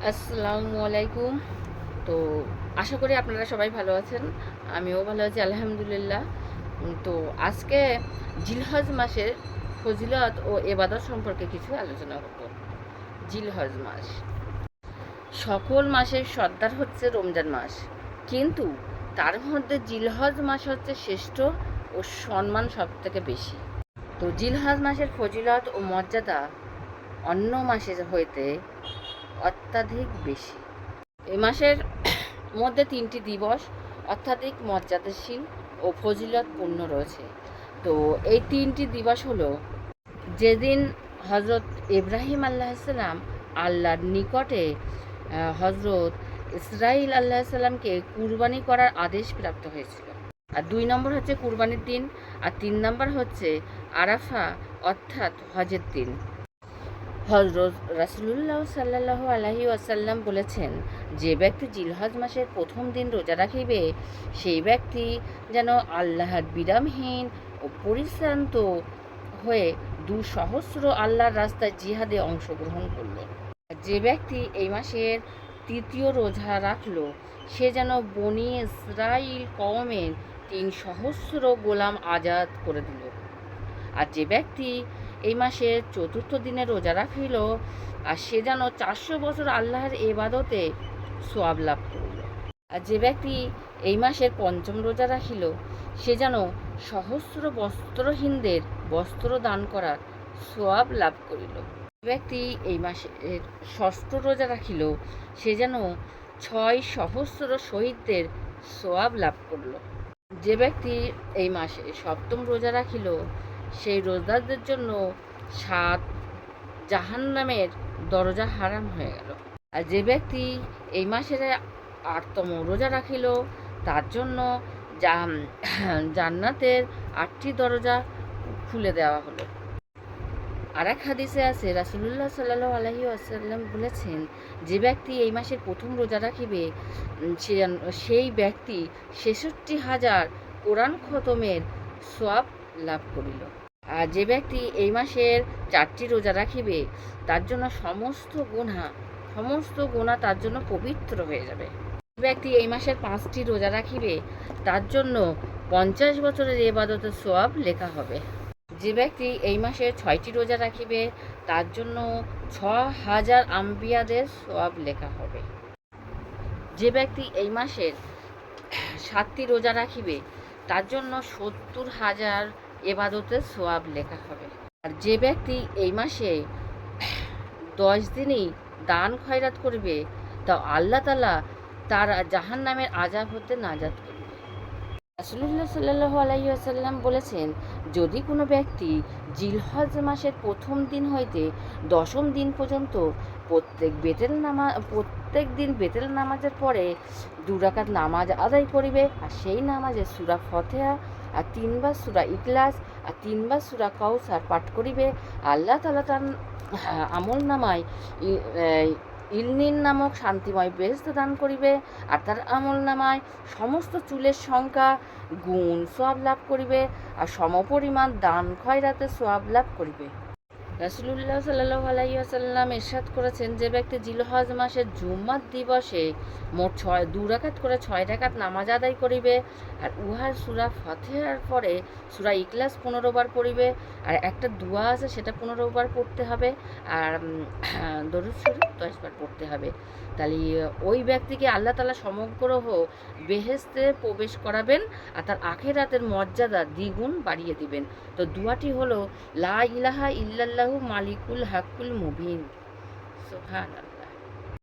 আসসালামু আলাইকুম। তো আশা করি আপনারা সবাই ভালো আছেন। আমিও ভালো আছি আলহামদুলিল্লাহ। তো আজকে জিলহজ মাসের ফজিলত ও এবাদত সম্পর্কে কিছু আলোচনা করব। জিলহজ মাস সকল মাসের সর্দার হচ্ছে রমজান মাস, কিন্তু তার মধ্যে জিলহজ মাস হচ্ছে শ্রেষ্ঠ ও সম্মান সব থেকে বেশি। তো জিলহজ মাসের ফজিলত ও মর্যাদা অন্য মাসের হইতে অত্যাধিক বেশি। এই মাসের মধ্যে ৩টি দিবস অত্যাধিক মর্যাদাশীল ও ফজিলতপূর্ণ রয়েছে। তো এই ৩টি দিবস হলো যেদিন হজরত ইব্রাহিম আল্লাহিসাল্লাম আল্লাহর নিকটে হজরত ইসরাইল আল্লাহিসাল্লামকে কুরবানি করার আদেশ প্রাপ্ত হয়েছিল। আর ২ নম্বর হচ্ছে কুরবানির দিন, আর ৩ নম্বর হচ্ছে আরাফা অর্থাৎ হজের দিন। হজরত রাসূলুল্লাহ সাল্লাল্লাহু আলাইহি ওয়াসাল্লাম বলেছেন, যে ব্যক্তি জিলহজ মাসের প্রথম দিন রোজা রাখিবে সেই ব্যক্তি যেন আল্লাহর বিরামহীন ও পরিশ্রান্ত হয়ে ২০০ আল্লাহর রাস্তায় জিহাদে অংশগ্রহণ করল। যে ব্যক্তি এই মাসের তৃতীয় রোজা রাখল সে যেন বনি ইসরাইল কওমের ৩০০ গোলাম আজাদ করে দিল। আর যে ব্যক্তি এই মাসের চতুর্থ দিনে রোজা রাখিল আর সে যেন ৪০০ বছর আল্লাহর এবাদতে সোয়াব লাভ করিল। আর যে ব্যক্তি এই মাসের পঞ্চম রোজা রাখিল সে যেন সহস্র বস্ত্রহীনদের বস্ত্র দান করার সোয়াব লাভ করিল। যে ব্যক্তি এই মাসের ষষ্ঠ রোজা রাখিল সে যেন ৬ সহস্র শহীদদের সোয়াব লাভ করল। যে ব্যক্তি এই মাসে সপ্তম রোজা রাখিল সেই রোজাদারদের জন্য ৭ জাহান্নামের দরজা হারাম হয়ে গেল। আর যে ব্যক্তি এই মাসের ৮তম রোজা রাখিল তার জন্য জান্নাতের ৮টি দরজা খুলে দেওয়া হলো। আর এক হাদিসে আছে রাসূলুল্লাহ সাল্লাল্লাহু আলাইহি ওয়াসাল্লাম বলেছেন, যে ব্যক্তি এই মাসের প্রথম রোজা রাখিবে সেই ব্যক্তি ৬৬,০০০ কোরআন খতমের সওয়াব লাভ করিল। আর যে ব্যক্তি এই মাসের ৪টি রোজা রাখিবে তার জন্য সমস্ত গুনাহ তার জন্য পবিত্র হয়ে যাবে। যে ব্যক্তি এই মাসের ৫টি রোজা রাখিবে তার জন্য ৫০ বছরের ইবাদতের সওয়াব লেখা হবে। যে ব্যক্তি এই মাসে ৬টি রোজা রাখিবে তার জন্য ৬,০০০ আম্বিয়াদের সওয়াব লেখা হবে। যে ব্যক্তি এই মাসের ৭টি রোজা রাখিবে তার জন্য ৭০,০০০ ইবাদতের সওয়াব লেখা হবে। আর যে ব্যক্তি এই মাসে ১০ দিনই দান খয়রাত করবে তা আল্লাহ তাআলা তার জাহান্নামের আযাব হতে নাজাত করবে। রাসূলুল্লাহ সাল্লাল্লাহু আলাইহি ওয়াসাল্লাম বলেছেন, যদি কোনো ব্যক্তি জিলহজ মাসের প্রথম দিন হইতে ১০ম দিন পর্যন্ত প্রত্যেক দিন বেতেল নামাজের পরে ২ রাকাত নামাজ আদায় করিবে আর সেই নামাজে সূরা ফাতিহা আর ৩ বার সূরা ইখলাস আর ৩ বার সূরা কাউসার পাঠ করিবে, আল্লাহ তাআলা তার আমলনামায় ইলনিন নামক শান্তিময় বেহেশত দান করিবে আর তার আমলনামায় সমস্ত চুলের সংখ্যা গুণ সওয়াব লাভ করিবে আর সমপরিমাণ দান খয়রাতের সওয়াব লাভ করিবে। রাসূলুল্লাহ সাল্লাল্লাহু আলাইহি ওয়াসাল্লাম ইরশাদ করেছেন, যে ব্যক্তি জিলহজ মাসের জুমার দিবসে মোট ২ রাকাত করে ৬ রাকাত নামাজ আদায় করিবে আর উহার সূরা ফাতিহার পরে সূরা ইখলাস ১৫ বার পড়িবে আর একটা দোয়া আছে সেটা ১৫ বার পড়তে হবে আর দরুদ শরীফ ১০ বার পড়তে হবে। তাহলে ওই ব্যক্তিকে আল্লাহ তাআলা সমগ্র বেহেশতে প্রবেশ করাবেন আর তার আখিরাতের মর্যাদা দ্বিগুণ বাড়িয়ে দিবেন। তো দোয়াটি হলো লা ইলাহা ইল্লাল্লাহু মালিকুল হাক্কুল মুবিন। সুবহানাল্লাহ।